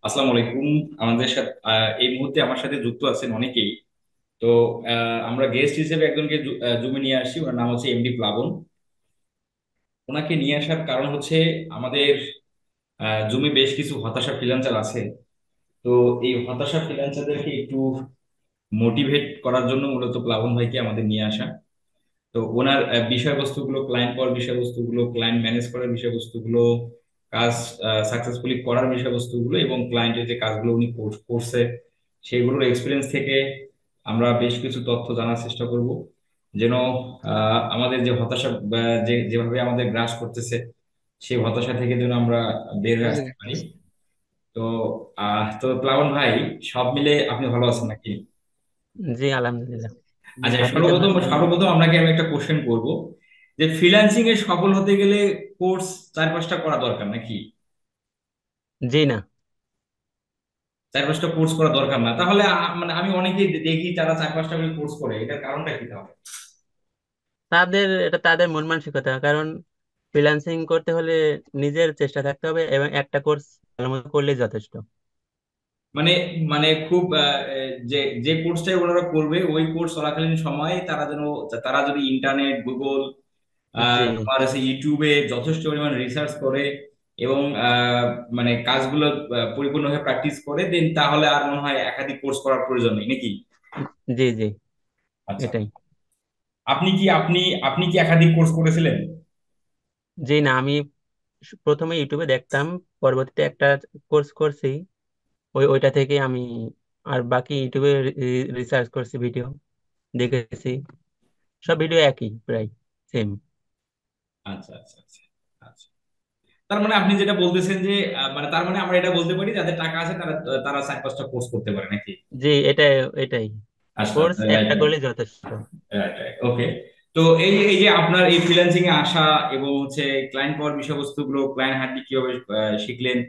আসসালামু আলাইকুম। আমাদের সাথে এই মুহূর্তে আমার সাথে যুক্ত আছেন অনেকেই। তো আমরা গেস্ট হিসেবে একজনকে জুমে নিয়ে আসি, ওনার নাম হচ্ছে এমডি প্লাবন। ওনাকে নিয়ে আসার কারণ হচ্ছে আমাদের জুমে বেশ কিছু হতাশা ফ্রিল্যান্সার আছে। তো এই হতাশা ফ্রিল্যান্সারদেরকে একটু মোটিভেট করার জন্য মূলত প্লাবন ভাইকে আমাদের নিয়ে আসা। তো ওনার বিষয়বস্তুগুলো, ক্লায়েন্ট পাওয়ার বিষয়বস্তুগুলো, ক্লায়েন্ট ম্যানেজ করার বিষয়বস্তুগুলো, কাজ সাকসেসফুলি করার বিষয়বস্তুগুলো এবং ক্লায়েন্টের যে কাজগুলো উনি করছে সেগুলোর এক্সপিরিয়েন্স থেকে আমরা বেশ কিছু তথ্য জানার চেষ্টা করব, যেন আমাদের যে হতাশা যেভাবে আমাদের গ্রাস করতেছে সেই হতাশা থেকে যেন আমরা বের হয়ে আসতে পারি। তো প্লাবন ভাই, সব মিলে আপনি ভালো আছেন নাকি? জি, আলহামদুলিল্লাহ। আচ্ছা, আপনি কেমন সর্বপ্রথম আছেন? সর্বপ্রথম আপনাকে আমি একটা কোশ্চেন করব, যে ফ্রিল্যান্সিং এ সফল হতে গেলে কোর্স 4-5টা করা দরকার নাকি? জি না। 4-5টা কোর্স করা দরকার না? তাহলে মানে আমি অনেকেই দেখি যারা 4-5টা করে কোর্স করে, এটার কারণটা কি তাহলে? এটা তাদের মন মানসিকতা। কারণ ফ্রিল্যান্সিং করতে হলে নিজের চেষ্টা থাকতে হবে এবং একটা কোর্স ভালো মতো করলেই যথেষ্ট। মানে মানে খুব যে যে কোর্সটাই ওনারা করবে ওই কোর্স চলাকালীন সময়ে তারা যদি ইন্টারনেট, গুগল, জি তোমার হচ্ছে ইউটিউবে যথেষ্ট পরিমাণ রিসার্চ করে এবং মানে কাজগুলো পরিপূর্ণভাবে প্র্যাকটিস করে, দেন তাহলে আর মনে হয় একাধিক কোর্স করার প্রয়োজন নেই নাকি? জি জি, আচ্ছা, এটাই। আপনি কি একাধিক কোর্স করেছিলেন? জি না, আমি প্রথমে ইউটিউবে দেখতাম, পরবর্তীতে একটা কোর্স করছি। ওইটা থেকে আমি আর বাকি ইউটিউবে রিসার্চ করছি, ভিডিও দেখেছি। সব ভিডিও একই, প্রায় সেম। আচ্ছা, আচ্ছা, আচ্ছা, আচ্ছা। তার মানে আপনি যেটা বলতেছেন যে মানে তার মানে আমরা এটা বলতে পারি, যাদের টাকা আছে তারা তারা 4-5টা কোর্স করতে পারে নাকি? জি, এটাই এটাই। আচ্ছা, কোর্স রাইট, একটা রাইট, করলে যথেষ্ট। রাইট, রাইট, ওকে। তো এই যে আপনার এই ফ্রিল্যান্সিং এ আসা এবং হচ্ছে ক্লায়েন্ট পাওয়ার বিষয়বস্তুগুলো, ক্লায়েন্ট হ্যান্ডলিং কিভাবে শিখলেন,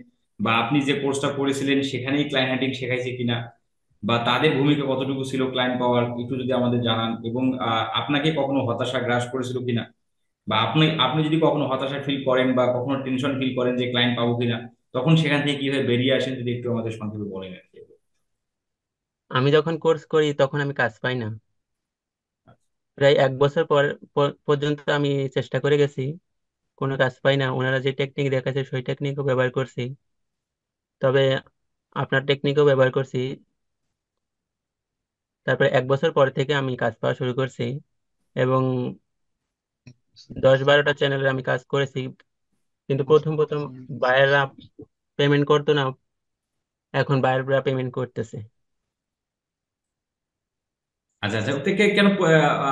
বা আপনি যে কোর্সটা করেছিলেন সেখানেই ক্লায়েন্ট হ্যান্ডলিং শেখাইছে কিনা, বা তাদের ভূমিকা কতটুকু ছিল ক্লায়েন্ট পাওয়ার, একটু যদি আমাদের জানান। এবং আপনাকে কখনো হতাশা গ্রাস করেছিল কিনা, বা আপনি আপনি যদি কখনো হতাশা ফিল করেন বা কখনো টেনশন ফিল করেন যে ক্লায়েন্ট পাবো কিনা, তখন সেখান থেকে কিভাবে বেরিয়ে আসেন যদি একটু আমাদের সংক্ষেপে বলেন আর কি। আমি যখন কোর্স করি তখন আমি কাজ পাই না। প্রায় 1 বছর পর্যন্ত আমি চেষ্টা করে গেছি, কোনো কাজ পাই না। ওনারা যে টেকনিক দেখাচ্ছে সেই টেকনিকও ব্যবহার করছি, তবে আপনার টেকনিকও ব্যবহার করছি। তারপরে 1 বছর পর থেকে আমি কাজ পাওয়া শুরু করছি, এবং 10-12টা চ্যানেলে আমি কাজ করেছি। কিন্তু প্রথম প্রথম বায়াররা পেমেন্ট করতো না, এখন বায়াররা পেমেন্ট করতেছে। আচ্ছা, আচ্ছা, কেন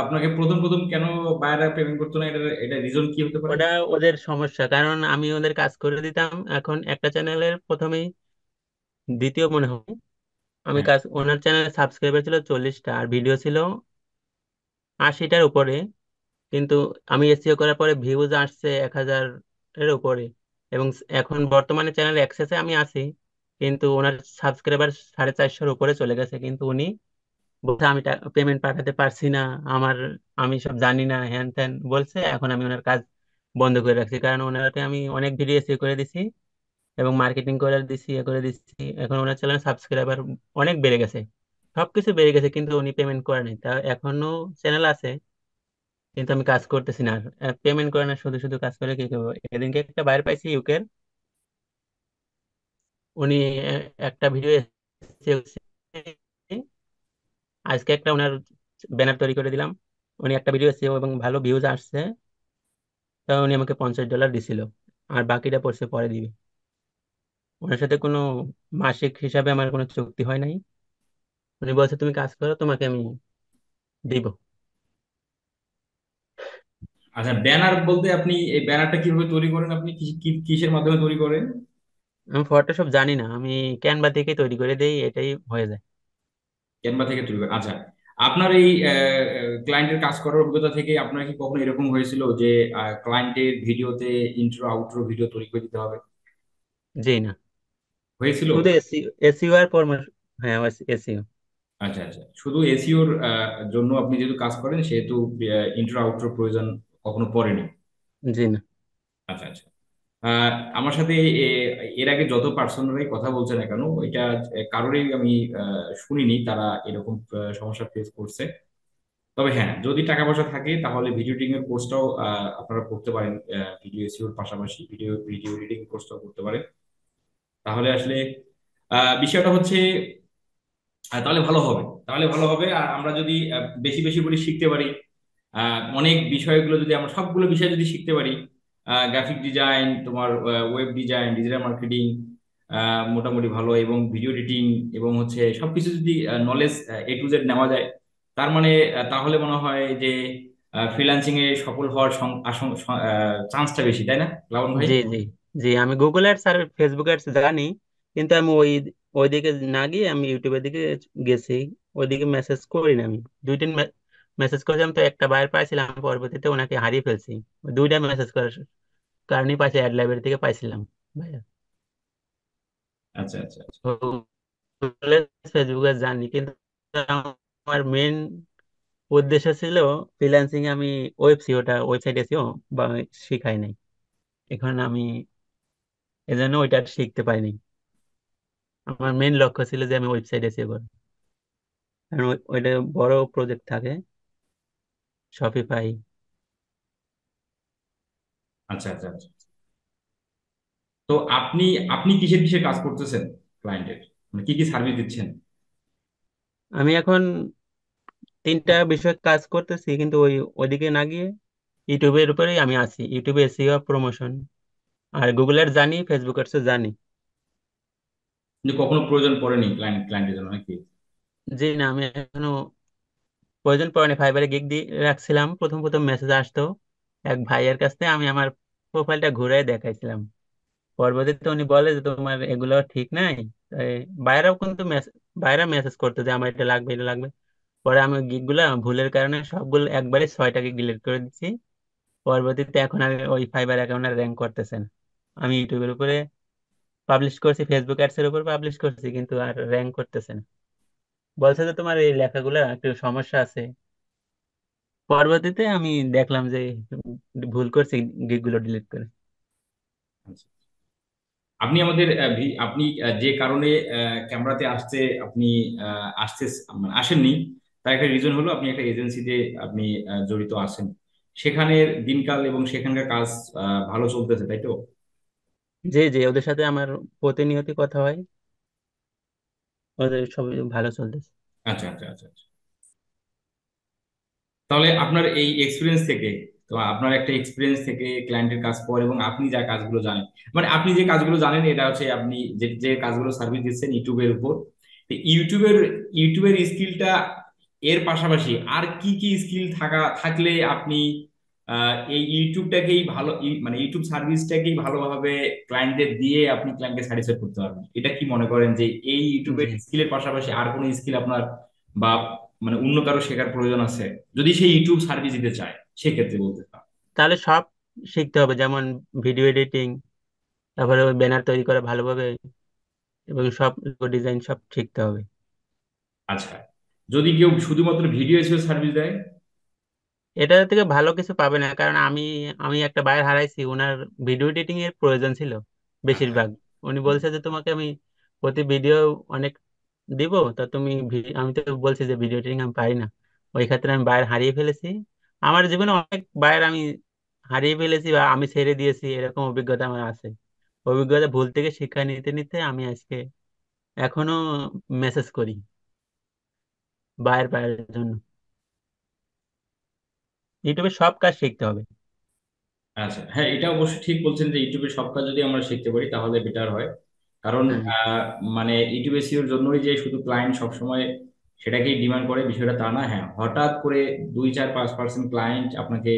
আপনাকে প্রথম প্রথম কেন বায়াররা পেমেন্ট করতো না? এটা রিজন কি হতে পারে? ওটা ওদের সমস্যা, কারণ আমি ওদের কাজ করে দিতাম। এখন একটা চ্যানেলের প্রথমেই, দ্বিতীয় মনে হয়, আমি হ্যাঁ। কাজ, ওনার চ্যানেলে সাবস্ক্রাইবার ছিল 40টা আর ভিডিও ছিল 80টার উপরে। কিন্তু আমি এসইও করার পরে ভিউজ আসছে 1000-এর উপরে। এবং এখন বর্তমানে চ্যানেল অ্যাক্সেসে আমি আছি, কিন্তু ওনার সাবস্ক্রাইবার 450-এর উপরে চলে গেছে। কিন্তু উনি বলছে আমি পেমেন্ট পাঠাতে পারছি না, আমার, আমি সব জানি না, হ্যান ত্যান বলছে। এখন আমি ওনার কাজ বন্ধ করে রাখছি, কারণ ওনাকে আমি অনেক ভিডিও এসইও করে দিছি এবং মার্কেটিং করে দিছি, এ করে দিচ্ছি। এখন ওনার চ্যানেল সাবস্ক্রাইবার অনেক বেড়ে গেছে, সবকিছু বেড়ে গেছে, কিন্তু উনি পেমেন্ট করেনি। তা এখনো চ্যানেল আছে, কিন্তু আমি কাজ করতেছি না। আর পেমেন্ট করে না, শুধু শুধু কাজ করে কি করবো? এদিনকে একটা বাইরে পাইছি ইউকের, উনি একটা ভিডিও, আজকে একটা ওনার ব্যানার তৈরি করে দিলাম। উনি একটা ভিডিও এসেছে এবং ভালো ভিউজ আসছে, তা উনি আমাকে $50 দিছিল, আর বাকিটা পড়ছে পরে দিবে। ওনার সাথে কোনো মাসিক হিসাবে আমার কোনো চুক্তি হয় নাই। উনি বলছে তুমি কাজ করো, তোমাকে আমি দিব। আচ্ছা, ব্যানার বলতে আপনি এই ব্যানারটা কিভাবে তৈরি করেন? আপনি কিসের মাধ্যমে তৈরি করেন? আমি ফটোশপ জানি না, আমি ক্যানভা থেকে তৈরি করে দেই, এটাই হয়ে যায়। ক্যানভা থেকে তৈরি করেন, আচ্ছা। আপনার এই ক্লায়েন্টের কাজ করার অভিজ্ঞতা থেকে আপনার কি কখনো এরকম হয়েছিল যে ক্লায়েন্টের ভিডিওতে ইন্ট্রো আউটরো ভিডিও তৈরি করে দিতে হবে? জি না, হয়েছিল? শুধু এসিও, এসিও আর পরামর্শ। হ্যাঁ, এসিও। আচ্ছা, আচ্ছা, শুধু এসইওর জন্য আপনি যেহেতু কাজ করেন সেহেতু ইন্ট্রো আউটরো প্রয়োজন কখনো পড়েনি? জি না। আচ্ছা, আচ্ছা। আহ, আমার সাথে এর আগে যত পার্সোনালি কথা বলছে না কেন, এটা কারোরই আমি শুনিনি তারা এরকম সমস্যা ফেস করছে। তবে হ্যাঁ, যদি টাকা পয়সা থাকে তাহলে ভিডিও এডিটিং এর কোর্সটাও আপনারা করতে পারেন। ভিডিও এসইওর পাশাপাশি ভিডিও ভিডিও এডিটিং কোর্সটাও করতে পারেন। তাহলে আসলে বিষয়টা হচ্ছে তাহলে ভালো হবে, তাহলে ভালো হবে। আর আমরা যদি বেশি বেশি করে শিখতে পারি, অনেক বিষয়গুলো যদি আমরা সবগুলো বিষয় যদি শিখতে পারি, গ্রাফিক ডিজাইন, তোমার ওয়েব ডিজাইন, ডিজিটাল মার্কেটিং, মোটামুটি ভালো, এবং ভিডিও এডিটিং, এবং হচ্ছে সবকিছু যদি নলেজ A to Z নেওয়া যায়, তার মানে তাহলে মনে হয় যে ফ্রিল্যান্সিং এ সফল হওয়ার চান্সটা বেশি, তাই না লাবণ ভাই? জি জি জি, আমি গুগল অ্যাডস আর ফেসবুক অ্যাডস জানি, কিন্তু আমি ওইদিকে না গিয়ে আমি ইউটিউবের দিকে গেছি। ওইদিকে মেসেজ করি না আমি। দুই তিন মেসেজ করেছিলাম, তো একটা বাইর পাইছিলাম, পরবর্তীতে ওনাকে হারিয়ে ফেলছি। ওই দুইটা মেসেজ করার কারণেই পাইছি, অ্যাড লাইব্রেরি থেকে পাইছিলাম ভাইয়া। আচ্ছা আচ্ছা আচ্ছা। ফেসবুকে জানি, কিন্তু আমার মেন উদ্দেশ্য ছিল ফ্রিল্যান্সিং। আমি ওয়েবসাইট এসিও বা শিখাই নাই, এখন আমি এজন্য ওইটা আর শিখতে পারিনি। আমার মেন লক্ষ্য ছিল যে আমি ওয়েবসাইট এসিও করব, কারণ ওইটা বড় প্রজেক্ট থাকে, শপিফাই। আচ্ছা আচ্ছা আচ্ছা। তো আপনি আপনি কিসের কিসের কাজ করতেছেন ক্লায়েন্টের, মানে কি কি সার্ভিস দিচ্ছেন? আমি এখন তিনটা বিষয় কাজ করতেছি, কিন্তু ওইদিকে না গিয়ে ইউটিউবের উপরেই আমি আছি। ইউটিউবে এসিও প্রমোশন, আর গুগলের জানি, ফেসবুক এর জানি। কিন্তু কখনো প্রয়োজন পড়েনি ক্লায়েন্টের জন্য নাকি? জি না, আমি এখনো প্রয়োজন পড়েনি। ফাইবারে গিগ দিয়ে রাখছিলাম, প্রথম প্রথম মেসেজ আসতো এক ভাইয়ের কাছ থেকে, আমি আমার প্রোফাইলটা ঘুরে দেখাইছিলাম। পরবর্তীতে উনি বলে যে তোমার এগুলো ঠিক নাই। তাই বাইরেও কিন্তু বাইরে মেসেজ করতো যে আমার এটা লাগবে, এটা লাগবে। পরে আমি গিগ গুলা ভুলের কারণে সবগুলো একবারে 6টাকে ডিলিট করে দিচ্ছি। পরবর্তীতে এখন আমি ওই ফাইবার অ্যাকাউন্টে র্যাঙ্ক করতেছে না। আমি ইউটিউবের উপরে পাবলিশ করছি, ফেসবুক অ্যাডস এর উপর পাবলিশ করছি, কিন্তু আর র্যাঙ্ক করতেছে না। বলছে যে তোমার এই লেখাগুলো একটু সমস্যা আছে। পরবর্তীতে আমি দেখলাম যে ভুল করছি, গিগ গুলো ডিলিট করে। আচ্ছা। আপনি আমাদের আপনি যে কারণে ক্যামেরাতে আসতে আপনি আসতে মানে আসেননি, তার একটা রিজন হলো আপনি একটা এজেন্সিতে আপনি জড়িত আছেন। সেখানের দিনকাল এবং সেখানকার কাজ ভালো চলতেছে, তাই তো? জি জি, ওদের সাথে আমার প্রতিনিয়ত কথা হয়, ওদের সবই ভালো চলতেছে। আচ্ছা আচ্ছা আচ্ছা আচ্ছা। তাহলে আপনার এই এক্সপিরিয়েন্স থেকে, তো আপনার একটা এক্সপিরিয়েন্স থেকে ক্লায়েন্টের কাজ পর, এবং আপনি যা কাজগুলো জানেন, মানে আপনি যে কাজগুলো জানেন এটা হচ্ছে আপনি যে যে কাজগুলো সার্ভিস দিচ্ছেন ইউটিউবের উপর, তো ইউটিউবের স্কিলটা এর পাশাপাশি আর কি কি স্কিল থাকলে আপনি এই ইউটিউবটাকেই ভালো মানে ইউটিউব সার্ভিসটাকেই ভালোভাবে ক্লায়েন্টদের দিয়ে আপনি ক্লায়েন্টকে স্যাটিসফাই করতে পারবেন? এটা কি মনে করেন যে এই ইউটিউবের জি, স্কিলের পাশাপাশি আর কোনো স্কিল আপনার বা মানে অন্য কারো শেখার প্রয়োজন আছে, যদি সে ইউটিউব সার্ভিস দিতে চায়, সেক্ষেত্রে বলতে চান? তাহলে সব শিখতে হবে, যেমন ভিডিও এডিটিং, তারপরে ওই ব্যানার তৈরি করা ভালোভাবে, এবং সব ডিজাইন সব শিখতে হবে। আচ্ছা, যদি কেউ শুধুমাত্র ভিডিও এসিও সার্ভিস দেয়? এটা থেকে ভালো কিছু পাবে না, কারণ আমি আমি একটা বায়ার হারাইছি, ওনার ভিডিও এডিটিং এর প্রয়োজন ছিল আচ্ছা। বেশিরভাগ। উনি হুম। বলছে যে তোমাকে আমি প্রতি ভিডিও অনেক দিব, তা তুমি আমি তো বলছি যে ভিডিও এডিটিং আমি পারি না। ওই ক্ষেত্রে আমি বায়ার হারিয়ে ফেলেছি। আমার জীবনে অনেক বায়ার আমি হারিয়ে ফেলেছি বা আমি ছেড়ে দিয়েছি, এরকম অভিজ্ঞতা আমার আছে। অভিজ্ঞতা ভুল থেকে শিক্ষা নিতে নিতে আমি আজকে এখনো মেসেজ করি বায়ার পাওয়ার জন্য। ইউটিউবে সব কাজ শিখতে হবে। আচ্ছা, হ্যাঁ, এটা অবশ্যই ঠিক বলছেন যে ইউটিউবে সব কাজ যদি আমরা শিখতে পারি তাহলে বেটার হয়। কারণ হ্যাঁ মানে ইউটিউব এসইওর জন্যই যে শুধু ক্লায়েন্ট সবসময় সেটাকেই ডিমান্ড করে, বিষয়টা তা না। হ্যাঁ, হঠাৎ করে 2 4 5% ক্লায়েন্ট আপনাকে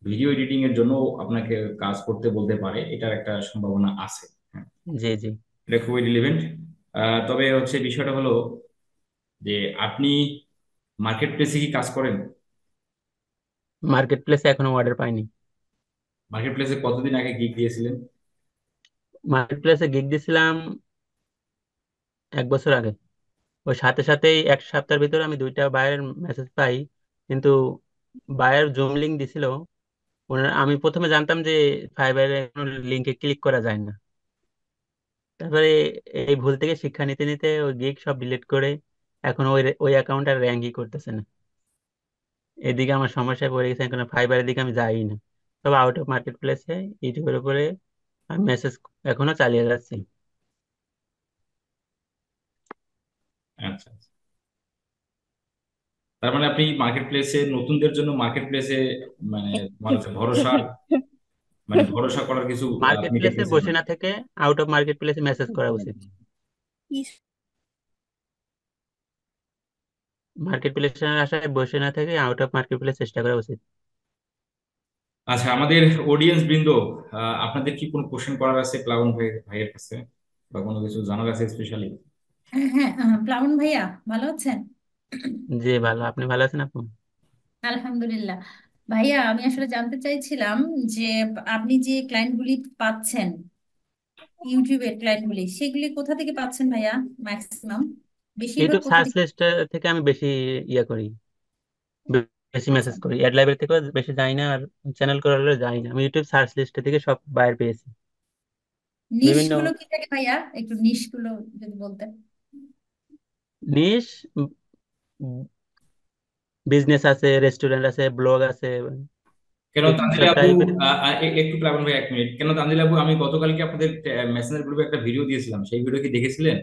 ভিডিও এডিটিং এর জন্য আপনাকে কাজ করতে বলতে পারে, এটার একটা সম্ভাবনা আছে। হ্যাঁ, জি জি। এটা খুবই রিলেভেন্ট। তবে হচ্ছে বিষয়টা হলো যে আপনি মার্কেট প্লেসে কি কাজ করেন? মার্কেট প্লেসে এখনো অর্ডার পাইনি। মার্কেট প্লেসে কতদিন আগে গিগ দিয়েছিলেন? মার্কেট প্লেসে গিগ দিছিলাম 1 বছর আগে। ওই সাথে সাথেই 1 সপ্তাহের ভিতরে আমি দুইটা বায়ের মেসেজ পাই, কিন্তু বায়ের জুম লিঙ্ক দিছিল, আমি প্রথমে জানতাম যে ফাইবারে কোনো লিঙ্কে ক্লিক করা যায় না। তারপরে এই ভুল থেকে শিক্ষা নিতে নিতে ওই গিগ সব ডিলিট করে এখন ওই ওই অ্যাকাউন্ট আর র্যাঙ্কই করতেছে না। এদিকে আমার সমস্যায় পড়ে গেছে, এখন ফাইবারের দিকে আমি যাই না, তবে আউট অফ মার্কেট প্লেসে ইউটিউবের উপরে আমি মেসেজ এখনো চালিয়ে যাচ্ছি। আচ্ছা আচ্ছা। তার মানে আপনি মার্কেট প্লেসে, নতুনদের জন্য মার্কেট প্লেসে মানে তোমার হচ্ছে ভরসা, মানে ভরসা করার কিছু মার্কেট আপনি প্লেসে দেখতেছেন না। বসে না থেকে আউট অফ মার্কেট প্লেসে মেসেজ করা উচিত। মার্কেট প্লেসের আশায় বসে না থেকে আউট অফ মার্কেট প্লেস চেষ্টা করা উচিত। আচ্ছা, আমাদের অডিয়েন্স বৃন্দ, আপনাদের কি কোনো কোশ্চেন করার আছে প্লাবন ভাইয়ের কাছে, বা কোনো কিছু জানার আছে স্পেশালি? হ্যাঁ হ্যাঁ, প্লাবন ভাইয়া ভালো আছেন? জি ভালো, আপনি ভালো আছেন আপু? আলহামদুলিল্লাহ। ভাইয়া আমি আসলে জানতে চাইছিলাম যে আপনি যে ক্লায়েন্টগুলি পাচ্ছেন, ইউটিউবের ক্লায়েন্টগুলি, সেগুলি কোথা থেকে পাচ্ছেন ভাইয়া ম্যাক্সিমাম? বেশিরভাগ ইউটিউব কোথা সার্চ থেকে? লিস্ট থেকে আমি বেশি ইয়ে করি, বেশি আচ্ছা, মেসেজ করি। অ্যাড লাইব্রেরি থেকেও বেশি যাই না, আর চ্যানেল করারও যাই না, আমি ইউটিউব সার্চ লিস্ট থেকে সব বাইর পেয়েছি। নিশ বিভিন্ন গুলো কি থাকে ভাইয়া, একটু নিশ গুলো যদি বলতেন। নিশ, বিজনেস আছে, রেস্টুরেন্ট আছে, ব্লগ আছে, কেন তানজিল এসব আপু, টাইপের। একটু প্লাবন ভাই 1 মিনিট, কেন তানজিল আপু, আমি গতকালকে আপনাদের মেসেঞ্জার গ্রুপে একটা ভিডিও দিয়েছিলাম, সেই ভিডিও কি দেখেছিলেন?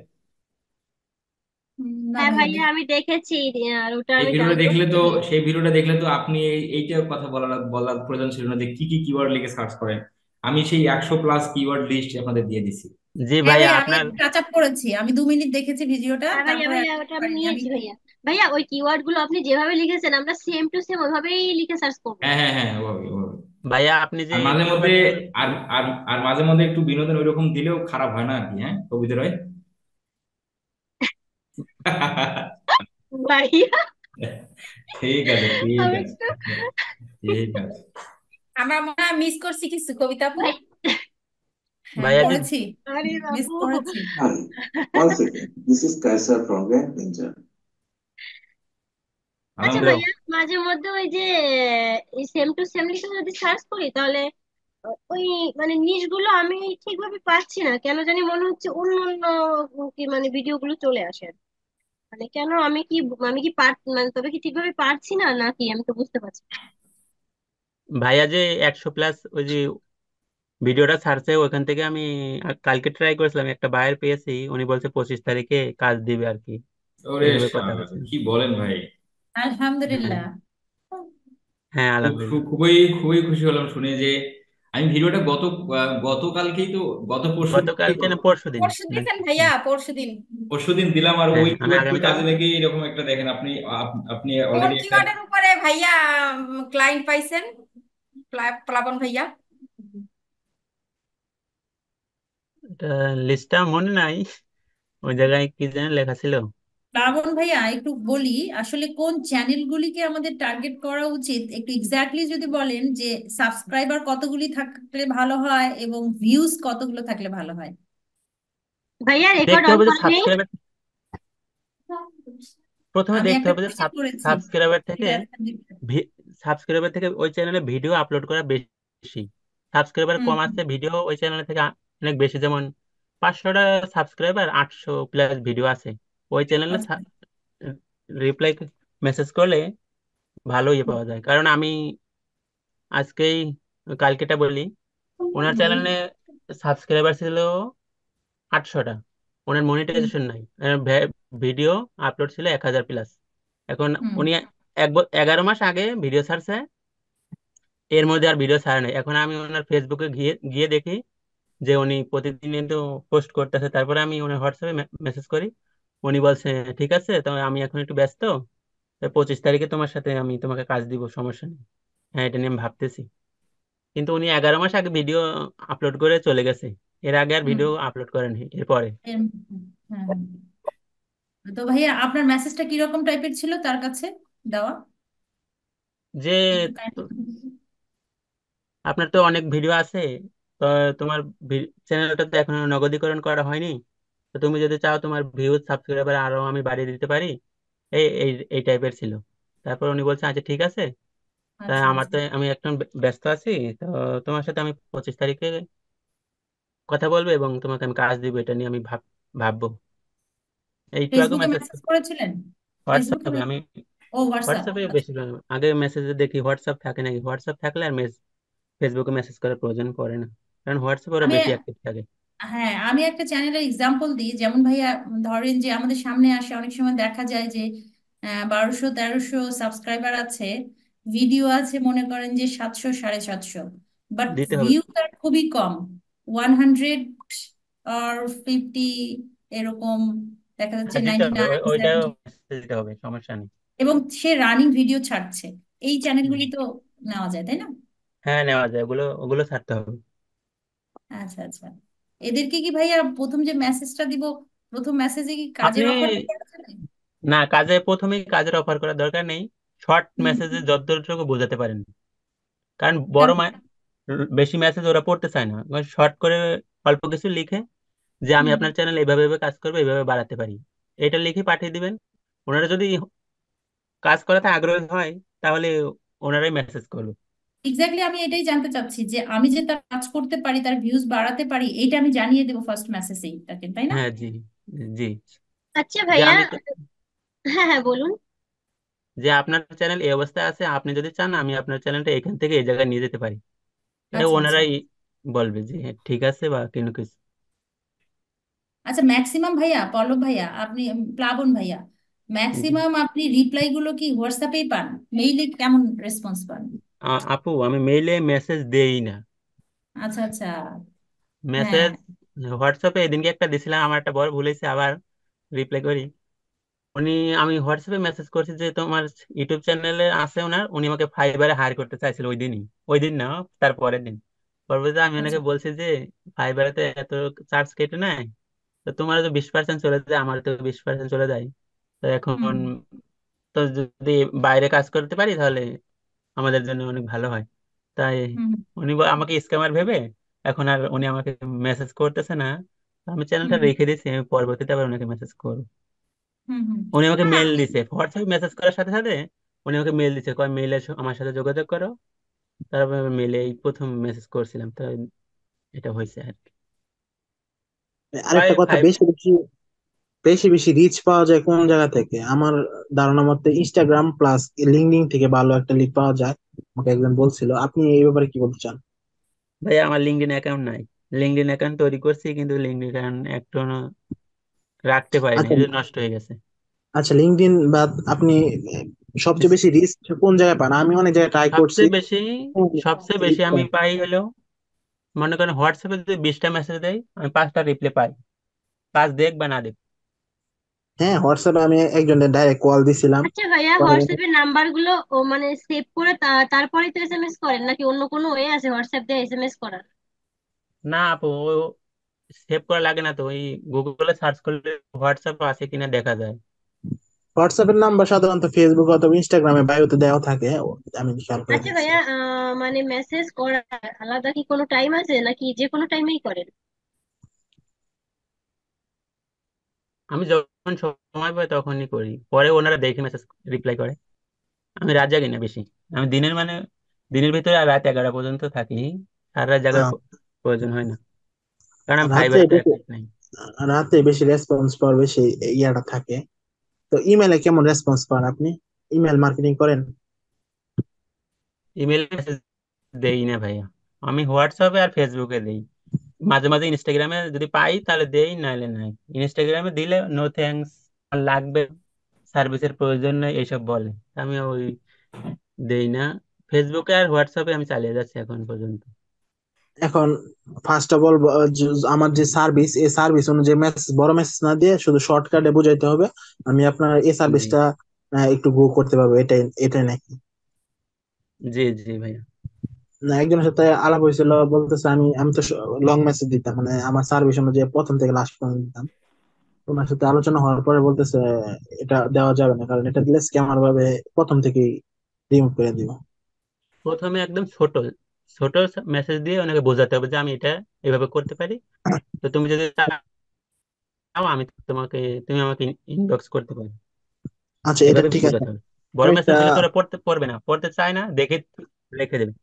না হ্যাঁ ভাইয়া ভাইয়া দেখ। আমি দেখেছি। আর ওটা এই আমি ভিডিওটা ডাউনলোড দেখলে তো, করি। সেই ভিডিওটা দেখলে তো আপনি এইটার কথা বলার বলার প্রয়োজন ছিল না যে কি কি কিওয়ার্ড লিখে সার্চ করেন। আমি সেই 100+ কিওয়ার্ড লিস্ট আপনাদের দিয়ে দিছি। জি হ্যাঁ ভাইয়া ভাইয়া আমি আপনার, টাচ আপ করেছি, আমি 2 মিনিট দেখেছি ভিডিওটা, হ্যাঁ ভাইয়া তারপরে আর ভাইয়া ওটা দেখতে আমি পারিনি আমি। নিয়েছি ভাইয়া। ভাইয়া ওই কিওয়ার্ড গুলো আপনি যেভাবে লিখেছেন আমরা সেম টু সেম ওইভাবেই লিখে সার্চ করবো। হ্যাঁ হ্যাঁ হ্যাঁ, ওভাবে ওভাবে। ভাইয়া আপনি যে আর মাঝে মধ্যে, কিওয়ার্ড গুলো, আর আর আর মাঝে মধ্যে একটু বিনোদন ওইরকম দিলেও খারাপ হয় না আর কি, হ্যাঁ কবিতা রয়। ভাইয়া ঠিক আছে ঠিক আমি আছে একটু ঠিক আছে। আমরা মনে হয় মিস করছি কিছু, কবিতা আপু। ভাই, হ্যাঁ ভাইয়া যে, পড়েছি, আরে মিস বাবু। করেছি। Hi, one second. This is Kaisar from Red Ninja. আচ্ছা আলহামদুলিল্লাহ। ভাইয়া, মাঝে মধ্যে ওই যে সেম টু সেম লিখে যদি সার্চ করি তাহলে ওই মানে নিশ গুলো আমি ঠিকভাবে পাচ্ছি না, কেন জানি মনে হচ্ছে অন্য অন্য কি মানে ভিডিও গুলো চলে আসে। মানে কেন, আমি কি মানে তবে কি ঠিকভাবে পারছি না নাকি, আমি তো বুঝতে পারছি না। ভাইয়া যে 100+ ওই যে ভিডিওটা ছাড়ছে ওখান থেকে আমি কালকে ট্রাই করেছিলাম, একটা বায়ার পেয়েছি, উনি বলছে 25 তারিখে কাজ দিবে আর কি, ওরে এইভাবে কথা শালা, হয়েছে। কি বলেন ভাই! হ্যাঁ, আলহামদুলিল্লাহ। হ্যাঁ আলহামদুলিল্লাহ। খুবই খুবই খুশি হলাম শুনে যে আমি ভিডিওটা গতকালকেই তো, গত পরশু গতকালকে না পরশু দিন পরশু দিয়েছেন নাকি? ভাইয়া, পরশু দিন। পরশু দিন দিলাম, আর হ্যাঁ ওই আমি কিওয়ার্ডটি আগামীকাল, কাজে লেগে এরকম একটা দেখেন আপনি, আপনি কোন অলরেডি একটা। কিওয়ার্ডের উপরে ভাইয়া ক্লায়েন্ট পাইছেন, প্লাবন ভাইয়া? এটা লিস্টটা মনে নাই, ওই জায়গায় কি যেন লেখা ছিল। প্লাবন ভাইয়া একটু বলি, আসলে কোন চ্যানেলগুলিকে আমাদের টার্গেট করা উচিত একটু এক্স্যাক্টলি যদি বলেন, যে সাবস্ক্রাইবার কতগুলি থাকলে ভালো হয় এবং ভিউজ কতগুলো থাকলে ভালো হয়। ভাইয়া রেকর্ড দেখতে অন হবে যে করেনি। সাবস্ক্রাইবার, প্রথমে আমি দেখতে একটা হবে যে কোশ্চেন করেছি, সাবস্ক্রাইবার থেকে, সেটা answer দিতে হবে। সাবস্ক্রাইবার থেকে ওই চ্যানেলে ভিডিও আপলোড করা বেশি। সাবস্ক্রাইবার হুম কম হুম, আছে, ভিডিও ওই চ্যানেল থেকে অনেক বেশি, যেমন 500টা সাবস্ক্রাইবার, 800+ ভিডিও আছে, ওই চ্যানেলে আচ্ছা। রিপ্লাই মেসেজ করলে ভালো ইয়ে পাওয়া যায়। কারণ আমি আজকেই, কালকেটা বলি, ওনার চ্যানেলে সাবস্ক্রাইবার ছিল 800টা, ওনার হুম মনিটাইজেশন নাই, ভিডিও আপলোড ছিল 1000+। এখন হুম উনি 11 মাস আগে ভিডিও ছাড়ছে, এর মধ্যে আর ভিডিও ছাড়ে নাই। এখন আমি ওনার ফেসবুকে গিয়ে গিয়ে দেখি যে উনি প্রতিদিন কিন্তু পোস্ট করতেছে, তারপরে আমি ওনার হোয়াটসঅ্যাপে মেসেজ করি, উনি বলছে ঠিক আছে, তো আমি এখন একটু ব্যস্ত, তো 25 তারিখে তোমার সাথে আমি তোমাকে কাজ দিব, সমস্যা নেই। হ্যাঁ এটা নিয়ে আমি ভাবতেছি। কিন্তু উনি 11 মাস আগে ভিডিও আপলোড করে চলে গেছে, এর আগে আর হুম ভিডিও আপলোড করেনি এরপরে। হ্যাঁ হ্যাঁ। তো ভাইয়া আপনার মেসেজটা কিরকম টাইপের ছিল তার কাছে দেওয়া, যে একটু তো- কাইন্ডলি। আপনার তো অনেক ভিডিও আছে, তো তোমার চ্যানেলটা তো এখনো নগদীকরণ করা হয়নি, তো তুমি যদি চাও তোমার ভিউজ সাবস্ক্রাইবার আরো আমি বাড়িয়ে দিতে পারি, এই এই এই টাইপের ছিল। তারপর উনি বলছে আচ্ছা ঠিক আছে, তাই আচ্ছা আমার আচ্ছা। তো আমি একটু ব্যস্ত আছি। তো তোমার সাথে আমি 25 তারিখে কথা বলবো এবং তোমাকে আমি কাজ দিব, এটা নিয়ে আমি ভাববো। একটু আগে ফেসবুকে মেসেজ, মেসেজ করেছিলেন? ফেসবুকে হোয়াটসঅ্যাপে আমি, ও হোয়াটসঅ্যাপ, হোয়াটসঅ্যাপে আচ্ছা। বেশি আগে মেসেজে দেখি হোয়াটসঅ্যাপ থাকে নাকি, হোয়াটসঅ্যাপ থাকলে আর ফেসবুকে মেসেজ করার প্রয়োজন পড়ে না, কারণ হোয়াটসঅ্যাপে ওরা আমি বেশি অ্যাক্টিভ থাকে। হ্যাঁ, আমি একটা চ্যানেলের এক্সাম্পল দিই। যেমন ভাইয়া, ধরেন যে আমাদের সামনে আসে অনেক সময় দেখা যায় যে 1200-1300 সাবস্ক্রাইবার আছে, ভিডিও আছে মনে করেন যে 700-750, বাট দিতে হবে। ভিউ তার খুবই কম, 100 আর 50 এরকম, দেখা যাচ্ছে হ্যাঁ, দিতে হবে, 99, ওইটাও 70, message দিতে হবে, সমস্যা নেই। এবং সে রানিং ভিডিও ছাড়ছে। এই হুম। চ্যানেলগুলি তো নেওয়া যায়, তাই না? হ্যাঁ, নেওয়া যায়, ওগুলো ওগুলো ছাড়তে হবে। আচ্ছা আচ্ছা। এদেরকে কি ভাইয়া প্রথম যে মেসেজটা দিব, প্রথম মেসেজে কি কাজের আপনি, অফারটা করা যাবে? না, প্রথমেই কাজের অফার করার দরকার নেই। শর্ট হুম মেসেজে হুম। যতটুকু বোঝাতে পারেন, কারণ কেন? বেশি মেসেজ ওরা পড়তে চায় না। শর্ট করে অল্প কিছু লিখে যে আমি হুম আপনার চ্যানেল এইভাবে এইভাবে কাজ করবো, এইভাবে বাড়াতে পারি, এটা লিখে পাঠিয়ে দিবেন। ওনারা যদি কাজ করাতে আগ্রহী হয় তাহলে ওনারাই মেসেজ করবে। এক্স্যাক্টলি, আমি এটাই জানতে চাচ্ছি যে আমি যে তার কাজ করতে পারি, তার ভিউজ বাড়াতে পারি, এইটা আমি জানিয়ে দেবো ফার্স্ট মেসেজেই তাকে, তাই না? হ্যাঁ, জি, জি। আচ্ছা যে ভাইয়া। আমি হ্যাঁ হ্যাঁ, বলুন। যে আপনার চ্যানেল এই অবস্থায় আছে, আপনি যদি চান আমি আপনার চ্যানেলটা এখান থেকে এই জায়গায় নিয়ে যেতে পারি, এটা আচ্ছা আচ্ছা। ওনারাই বলবে যে হ্যাঁ, ঠিক আছে বা কোনো কিছু। আচ্ছা, ম্যাক্সিমাম ভাইয়া, পল্লব ভাইয়া, আপনি প্লাবন ভাইয়া, জি। ম্যাক্সিমাম আপনি রিপ্লাই গুলো কি হোয়াটসঅ্যাপেই পান? মেইলে কেমন রেসপন্স পান? আপু, আমি মেইলে মেসেজ দেই না। আচ্ছা আচ্ছা। হ্যাঁ। মেসেজ হোয়াটসঅ্যাপে এদিনকে একটা দিছিলাম, আমার একটা বড় ভুল হয়েছে, আবার রিপ্লাই করি। উনি, আমি হোয়াটসঅ্যাপে মেসেজ করছি যে তোমার ইউটিউব চ্যানেলে আছে ওনার, উনি আমাকে ফাইবারে হায়ার করতে চাইছিল ওই দিনই, ওই দিন না, তার পরের দিন। পরবর্তীতে আমি আচ্ছা। ওনাকে বলছি যে ফাইবারে তো এত চার্জ কেটে নেয়, তো তোমার তো 20% চলে যায়, আমার তো 20% চলে যায়। তো হুম এখন তো যদি বাইরে কাজ করতে পারি তাহলে আমাদের জন্য অনেক ভালো হয়। তাই হুম উনি আমাকে স্ক্যামার ভেবে এখন আর উনি আমাকে মেসেজ করতেছে না। আমি হুম চ্যানেলটা হুম রেখে দিয়েছি, আমি পরবর্তীতে আবার ওনাকে মেসেজ করবো। হুম হুম। উনি আমাকে হ্যাঁ, মেল আমি দিছে, হোয়াটসঅ্যাপে মেসেজ করার সাথে সাথে উনি আমাকে মেল দিছে, কয় মেইলে আমার সাথে যোগাযোগ করো। তারপর মেলে এই প্রথম মেসেজ করছিলাম, তো এটা হয়েছে আর কি। প্রায় আরেকটা কথা, 5। বেশি বেশি বেশি বেশি রিচ পাওয়া যায় কোন জায়গা থেকে? আমার ধারণা মতে ইনস্টাগ্রাম প্লাস লিঙ্কডইন থেকে ভালো একটা লিড পাওয়া যায়, আমাকে একজন বলছিল। আপনি এই ব্যাপারে কি বলতে চান? ভাই, আমার লিঙ্কডইন অ্যাকাউন্ট নাই। লিঙ্কডইন অ্যাকাউন্ট তৈরি করছি কিন্তু লিঙ্কডইন অ্যাকাউন্ট একটু রাখতে পারিনি, আচ্ছা এই যে নষ্ট হয়ে গেছে। আচ্ছা, লিঙ্কডইন বা আপনি সবচেয়ে বেশি রিস্ক কোন জায়গায় পান? আমি অনেক জায়গায় ট্রাই করছি। সবচেয়ে বেশি সবচেয়ে বেশি আমি পাই হলো, মনে করেন হোয়াটসঅ্যাপে যদি 20টা মেসেজ দেয়, আমি 5টা রিপ্লাই পাই, 5 দেখ বা না দেখ। হ্যাঁ, হোয়াটসঅ্যাপে আমি একজনের ডাইরেক্ট কল দিছিলাম। আচ্ছা ভাইয়া, পরে হোয়াটসঅ্যাপের নাম্বার গুলো মানে সেভ করে তারপরে তো এসএমএস করেন, নাকি অন্য কোনো ওয়ে আছে হোয়াটসঅ্যাপ দিয়ে এসএমএস করার? না আপু, সেভ করা লাগে না তো, ওই গুগলে সার্চ করলে হোয়াটসঅ্যাপ আছে কিনা দেখা যায়। হোয়াটসঅ্যাপের নাম্বার সাধারণত ফেসবুক অথবা ইনস্টাগ্রামে বায়োতে দেওয়া থাকে, আমি খেয়াল করে আচ্ছা দেখছি। ভাইয়া, মানে মেসেজ করার আলাদা কি কোনো টাইম আছে, নাকি যে কোনো টাইমেই করেন? আমি যখন সময় পাই তখনই করি, পরে ওনারা দেখে মেসেজ রিপ্লাই করে। আমি রাত জাগি না বেশি, আমি দিনের ভিতরে আর রাত 11 পর্যন্ত থাকি, সারা রাত জাগার আহ, প্রয়োজন হয় না, কারণ আমি রাতে ফাইবারে তো বেশি অ্যাক্টিভ নাই। রাতে বেশি রেসপন্স পাওয়ার বেশি ইয়াটা থাকে। তো ইমেলে কেমন রেসপন্স পান আপনি? ইমেল মার্কেটিং করেন? ইমেল মেসেজ দেই না ভাইয়া, আমি হোয়াটসঅ্যাপে আর ফেসবুকে দেই। মাঝে মাঝে ইনস্টাগ্রামে যদি পাই তাহলে দেই, নাহলে নাই। ইনস্টাগ্রামে দিলে নো থ্যাঙ্কস, লাগবে, সার্ভিসের প্রয়োজন নেই এইসব বলে, আমি ওই দেই না। ফেসবুকে আর হোয়াটসঅ্যাপে আমি চালিয়ে যাচ্ছি এখন পর্যন্ত। এখন ফার্স্ট অফ অল, আমার যে সার্ভিস, এই সার্ভিস অনুযায়ী মেসেজ, বড় মেসেজ না দিয়ে শুধু শর্টকাটে বুঝাইতে হবে। আমি আপনার এই জি, সার্ভিসটা একটু গ্রো করতে পারবো, এটাই এটাই নাকি? জি, জি ভাইয়া। না, একজনের সাথে আলাপ হয়েছিল, বলতেছে আমি আমি তো লং মেসেজ দিতাম, মানে আমার সার্ভিস অনুযায়ী প্রথম থেকে লাস্ট পর্যন্ত দিতাম। ওনার সাথে আলোচনা হওয়ার পরে বলতেছে এটা দেওয়া যাবে না, কারণ এটা দিলে স্ক্যামার ভাবে প্রথম থেকেই রিমুভ করে দিব। প্রথমে একদম ছোট ছোট মেসেজ দিয়ে ওনাকে বোঝাতে হবে যে আমি এটা এভাবে করতে পারি, তো তুমি যদি চাও আমি তুমি আমাকে ইনবক্স করতে পারো, আচ্ছা, এটা এভাবে ঠিক আছে। বোঝাতে হবে। বড় আরেকটা, মেসেজ দিলে তো ওরা পড়বে না, পড়তে চায় না দেখে লিখে দেবে।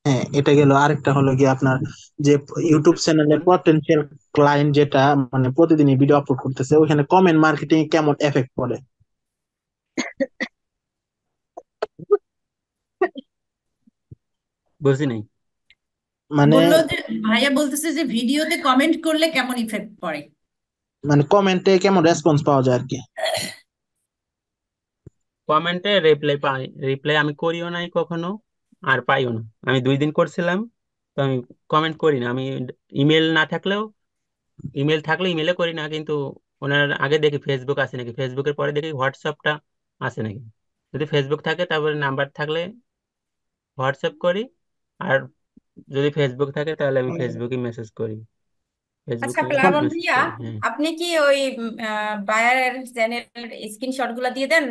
হ্যাঁ এটা গেল। আরেকটা হলো কি আপনার যে ইউটিউব চ্যানেলে পটেনশিয়াল ক্লায়েন্ট যেটা মানে প্রতিদিনই ভিডিও আপলোড করতেছে, ওখানে কমেন্ট মার্কেটিং কেমন এফেক্ট পড়ে? বুঝি নাই। মানে বললো যে ভাইয়া বলতেছে যে ভিডিওতে কমেন্ট করলে কেমন ইফেক্ট পড়ে। মানে কমেন্টে কেমন রেসপন্স পাওয়া যায় আর কি? কমেন্টে রিপ্লাই পাই, রিপ্লাই আমি করিও নাই কখনো, আর পাইও না। আমি 2 দিন করছিলাম, তো আমি কমেন্ট করি না। আমি ইমেল না থাকলেও, ইমেল থাকলে ইমেলে করি না, কিন্তু ওনার আগে দেখি ফেসবুক আছে নাকি, ফেসবুকের পরে দেখি হোয়াটসঅ্যাপটা আছে নাকি। যদি ফেসবুক থাকে তারপরে নাম্বার থাকলে হোয়াটসঅ্যাপ করি, আর যদি ফেসবুক থাকে তাহলে আমি ফেসবুকে মেসেজ করি, আচ্ছা ফেসবুকে এখন প্লাবন মেসেজ ভাইয়া, করি। হ্যাঁ, আপনি কি ওই বায়ারের চ্যানেল স্ক্রিনশট গুলা দিয়ে দেন,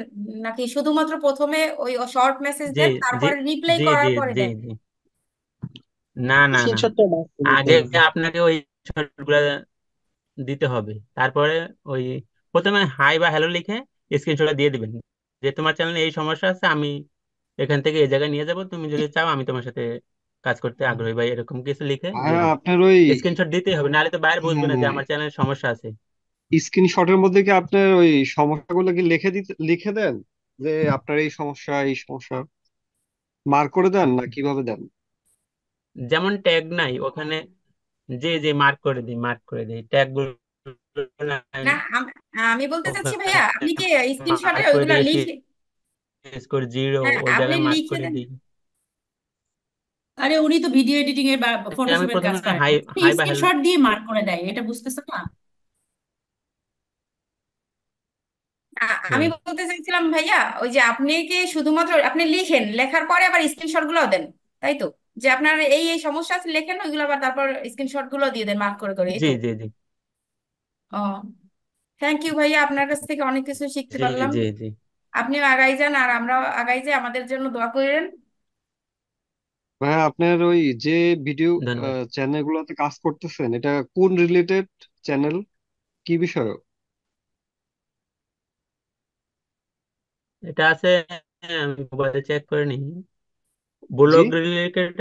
নাকি শুধুমাত্র প্রথমে ওই শর্ট মেসেজ জি দেন জি তারপরে রিপ্লাই জি জি করার পরে জি দেন? জি। না না না, স্ক্রিনশটটা দিতে আগে হবে। আপনাকে ওই শটগুলা দিতে হবে, তারপরে ওই প্রথমে হাই বা হ্যালো লিখে স্ক্রিনশট দিয়ে দিবেন, যে তোমার চ্যানেলে এই সমস্যা আছে, আমি এখান থেকে এই জায়গায় নিয়ে যাব, তুমি যদি চাও আমি তোমার সাথে কাজ করতে আগ্রহী, বা এরকম কিছু লিখে দিয়ে ভাইয়া দিন। আপনার ওই, স্ক্রিনশট দিতেই হবে, নাহলে তো বাইরে বুঝবে না যে হ্যাঁ, আমার চ্যানেলে সমস্যা আছে। স্ক্রিনশটের মধ্যে কি আপনার ওই সমস্যাগুলো কি লিখে দেন, যে আপনার এই সমস্যা এই সমস্যা মার্ক করে দেন না কিভাবে দেন? যেমন ট্যাগ নাই ওখানে, যে যে মার্ক করে দিই, মার্ক করে দিই, ট্যাগ গুলো নাই না আমি বলতে চাচ্ছি ওখানে, ভাইয়া, আপনি কি স্ক্রিনশটে মার্ক করে ওইগুলা দিয়ে লিখে, স্কোর 0 হ্যাঁ ওই আপনি জায়গায় মার্ক লিখে করে দেন? দিই। আরে উনি তো ভিডিও এডিটিং এর বা আমি ফটোশপের কাজ প্রথমে করেন, হাই উনি হাই বা হ্যালো, স্ক্রিনশট দিয়ে মার্ক করে দেয়, এটা বুঝতেছেন না? আমি হ্যাঁ বলতে চাইছিলাম ভাইয়া, ওই যে আপনি কি শুধুমাত্র আপনি লিখেন, লেখার পরে আবার স্ক্রিনশট গুলো দেন, তাই তো? যে আপনার এই এই সমস্যা আছে লেখেন, ওইগুলো আবার তারপর স্ক্রিনশট গুলো দিয়ে দেন মার্ক করে করে, এই জি তো? জি জি ও, থ্যাংক ইউ ভাইয়া, আপনার কাছ থেকে অনেক কিছু শিখতে জি পারলাম। জি জি। আপনিও আগাই যান আর আমরাও আগাই যাই, আমাদের জন্য দোয়া করেন। ভাইয়া আপনার ওই যে ভিডিও ধন্যবাদ। চ্যানেলগুলোতে কাজ করতেছেন, এটা কোন রিলেটেড চ্যানেল, কি বিষয়? এটা আছে, আমি মোবাইলে চেক করে নিই, জি, ব্লগ রিলেটেড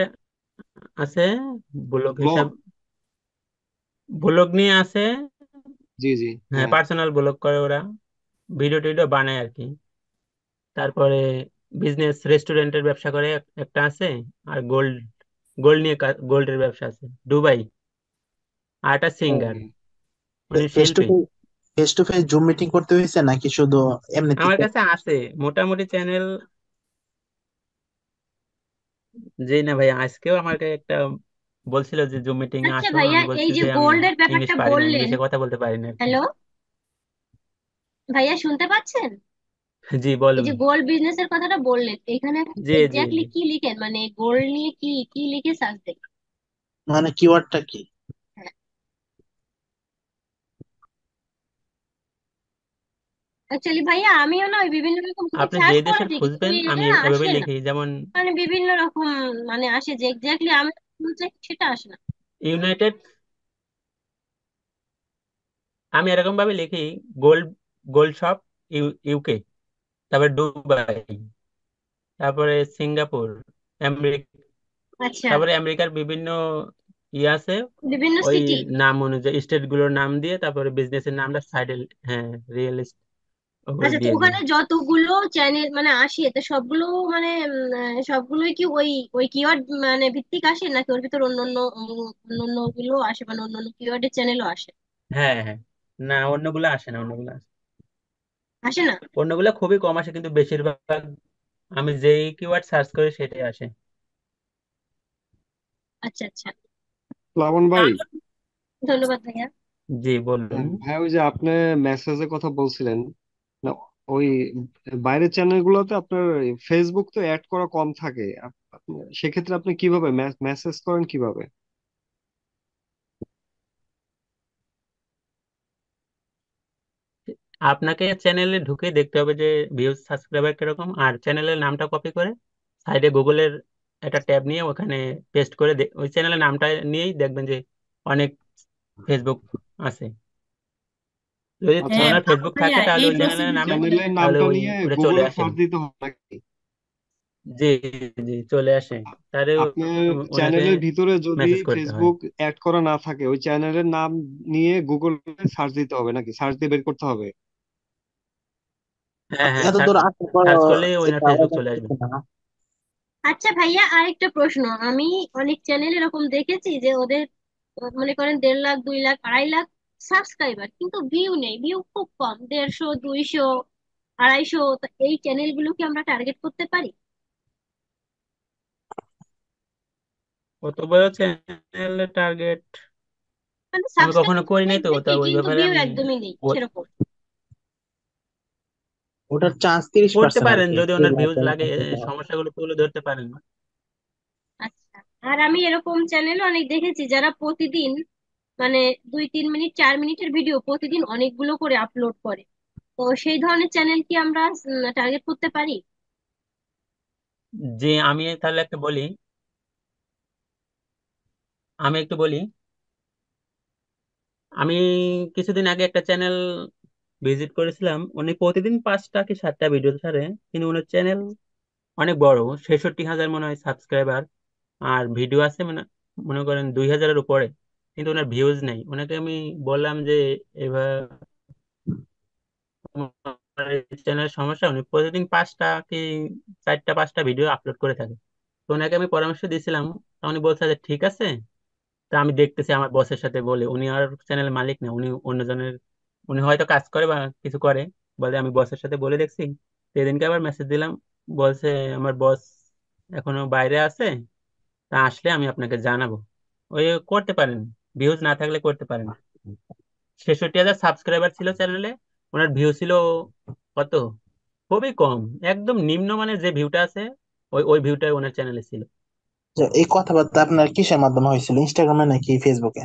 আছে, ব্লগ ব্লগ। হিসাব, ব্লগ নিয়ে আছে। জি জি, হ্যাঁ, হ্যাঁ। পার্সোনাল ব্লগ করে ওরা, ভিডিও টিডিও বানায় আর কি। তারপরে বিজনেস রেস্টুরেন্টের ব্যবসা করে একটা আছে, আর গোল্ড, গোল্ড নিয়ে গোল্ডের ব্যবসা আছে, দুবাই। আর একটা ও, সিঙ্গার, উনি ফেস টু শিল্পী। Face, face to face zoom meeting করতে হয়েছে নাকি শুধু এমনি আমার থেকে? কাছে আছে মোটামুটি চ্যানেল। জি না ভাই, আজকেও আমাকে একটা বলছিল যে জুম মিটিং এ আচ্ছা আসো, ভাইয়া, আমি এই বলছি যে যে আমি গোল্ডের ইংলিশ ব্যাপারটা পারি না, বললেন, ইংলিশে কথা বলতে পারি না আর কি। হ্যালো ভাইয়া, শুনতে পাচ্ছেন? জি এই বলুন। যে গোল্ড বিজনেসের কথাটা বললেন, এখানে জি জি এক্স্যাক্টলি জি। কি লিখেন, মানে গোল্ড নিয়ে কি কি লিখে সার্চ দেন? মানে কিওয়ার্ডটা কি? অ্যাকচুয়ালি ভাইয়া আমিও না ওই বিভিন্ন রকম ভাবে আপনি যে সার্চ করে দেশের দেখি, তো খুঁজবেন এটা আমি না এভাবে আসে না, লিখি, যেমন মানে বিভিন্ন রকম মানে আসে, যে এক্স্যাক্টলি আমি চাই সেটা আসে না। ইউনাইটেড, আমি এরকম ভাবে লিখি, গোল্ড, গোল্ড শপ ইউকে, তারপরে দুবাই, তারপরে সিঙ্গাপুর, আমেরিকা, আচ্ছা, তারপরে আমেরিকার বিভিন্ন আছে, বিভিন্ন ওই সিটি। নাম অনুযায়ী স্টেট গুলোর নাম দিয়ে তারপরে বিজনেসের নামটা সাইডে, হ্যাঁ, রিয়েল ওপরে আচ্ছা, তো দিয়ে দিই। ওখানে যতগুলো চ্যানেল মানে আসে, তো সবগুলো মানে সবগুলোই কি ওই ওই কিওয়ার্ড মানে ভিত্তিক আসে, নাকি ওর ভিতর অন্য অন্য অন্য অন্য গুলো আসে, মানে অন্য অন্য কিওয়ার্ডের চ্যানেলও আসে? হ্যাঁ হ্যাঁ, না অন্যগুলো আসে না, অন্যগুলো আসে, আসে না? অন্যগুলো খুবই কম আসে, কিন্তু বেশিরভাগ আমি যেই কিওয়ার্ড সার্চ করি সেটাই আসে। আচ্ছা আচ্ছা, প্লাবন ভাই। ধন্যবাদ ভাইয়া। জি বলুন। হ্যাঁ ভাই, ওই যে আপনি মেসেজের কথা বলছিলেন না, ওই বাইরের চ্যানেলগুলোতে আপনার ফেসবুক তো অ্যাড করা কম থাকে, সেক্ষেত্রে আপনি কিভাবে মেসেজ করেন কিভাবে? আপনাকে চ্যানেলে ঢুকে দেখতে হবে যে ভিউজ সাবস্ক্রাইবার কিরকম, আর চ্যানেলের নামটা কপি করে সাইডে গুগলের একটা ট্যাব নিয়ে ওখানে পেস্ট করে ওই চ্যানেলের নামটা নিয়েই দেখবেন যে অনেক ফেসবুক আছে, যদি আচ্ছা, হ্যাঁ ওনার ফেসবুক ভাইয়া, থাকে তাহলে এই ওই চ্যানেলের প্রসিডিউরটা নামে, বলে চ্যানেলের দেন। তাহলে নামটা ওই নিয়ে ওটা চলে গুগলে আসে। সার্চ দিতে হবে নাকি? জি, জি চলে আসে। তাহলে আপনার ওনাকে চ্যানেলের ভিতরে যদি মেসেজ করতে হয়। ফেসবুক অ্যাড করা না থাকে, ওই চ্যানেলের নাম নিয়ে গুগলে সার্চ দিতে হবে নাকি? সার্চ দিয়ে বের করতে হবে? হ্যাঁ, হ্যাঁ, এত দূর আসার পর সার্চ করলেই ওনার এটা ফেসবুক ওদের চলে আসবে। কিছু না। আচ্ছা ভাইয়া, আরেকটা প্রশ্ন। আমি অনেক চ্যানেল এরকম দেখেছি যে ওদের মনে করেন 1.5 লাখ, 2 লাখ, 2.5 লাখ সাবস্ক্রাইবার, কিন্তু ভিউ নেই, ভিউ খুব কম, 150, 200, 250। তো এই চ্যানেলগুলো কি আমরা টার্গেট করতে পারি? কত বড় চ্যানেল টার্গেট মানে আমি কখনো সাবস্ক্রাইবার করি নাই, তো তা বেশি ওই কিন্তু ব্যাপারে ভিউ আমি একদমই নেই, সেরকম। ওটার চান্স তিরিশ করতে পার্সেন্ট আর পারেন কি, যদি কেউ ওনার ভিউজ লাইক লাগে, করতে পারে। সমস্যাগুলো তুলে ধরতে পারেন। আচ্ছা। আর আমি এরকম চ্যানেল অনেক দেখেছি যারা প্রতিদিন মানে 2, 3 মিনিট, 4 মিনিটের ভিডিও প্রতিদিন অনেকগুলো করে আপলোড করে। তো সেই ধরনের চ্যানেল কি আমরা টার্গেট করতে পারি? যে আমি তাহলে একটা বলি, আমি একটু বলি। আমি কিছুদিন আগে একটা চ্যানেল ভিজিট করেছিলাম, উনি প্রতিদিন 5টা কি 7টা ভিডিও ছাড়ে, কিন্তু ওনার চ্যানেল অনেক বড়, 66,000 মনে হয় সাবস্ক্রাইবার। আর ভিডিও আছে মানে মনে করেন 2,000-এর উপরে, কিন্তু ওনার ভিউজ নেই। ওনাকে আমি বললাম যে এবার চ্যানেলের সমস্যা, উনি প্রতিদিন 5টা কি 4টা 5টা ভিডিও আপলোড করে থাকে। তো ওনাকে আমি পরামর্শ দিয়েছিলাম, তা উনি বলছে যে ঠিক আছে, তা আমি দেখতেছি আমার বসের সাথে বলে। উনি আর চ্যানেলের মালিক না, উনি অন্যজনের, উনি হয়তো কাজ করে বা কিছু করে, বলে আমি বসের সাথে বলে দেখছি। তো এদিনকে আবার মেসেজ দিলাম, বলছে আমার বস এখনো বাইরে আছে, তা আসলে আমি আপনাকে জানাবো। ওই করতে পারেন, ভিউজ না থাকলে করতে পারেন। 66,000 সাবস্ক্রাইবার ছিল চ্যানেলে, ওনার ভিউ ছিল কত, খুবই কম, একদম নিম্নমানের যে ভিউটা আছে, ওই ওই ভিউটাই ওনার চ্যানেলে ছিল। যে এই কথাবার্তা আপনার কিসের মাধ্যমে হয়েছিল, ইনস্টাগ্রামে নাকি ফেসবুকে?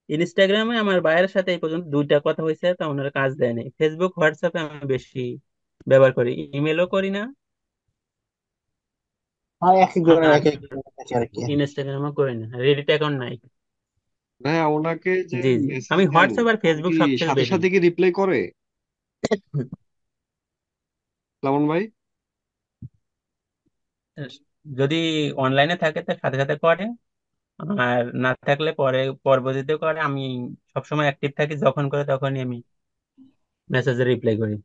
ইনস্টাগ্রামে আমার ভাইয়ের সাথে এই পর্যন্ত 2টা কথা হয়েছে, তা ওনারা কাজ দেয় নাই। ফেসবুক হোয়াটসঅ্যাপে আমি বেশি ব্যবহার করি, ইমেলও করি না। আর এক একজনের আর এক এক আছে আর কি। ইনস্টাগ্রামও করি না, রেডিট অ্যাকাউন্ট নাই। ভাইয়া, ওনাকে যে জি, জি, মেসেজ আমি দেন, হোয়াটসঅ্যাপ আর উনি ফেসবুক কি সবচেয়ে সাথে বেশি। সাথে কি রিপ্লাই করে, লামন ভাই? যদি অনলাইনে থাকে তার সাথে সাথে করে, আর না থাকলে পরে পরবর্তীতে করে। আমি সবসময় অ্যাক্টিভ থাকি, যখন করে তখনই আমি মেসেজে রিপ্লাই করি।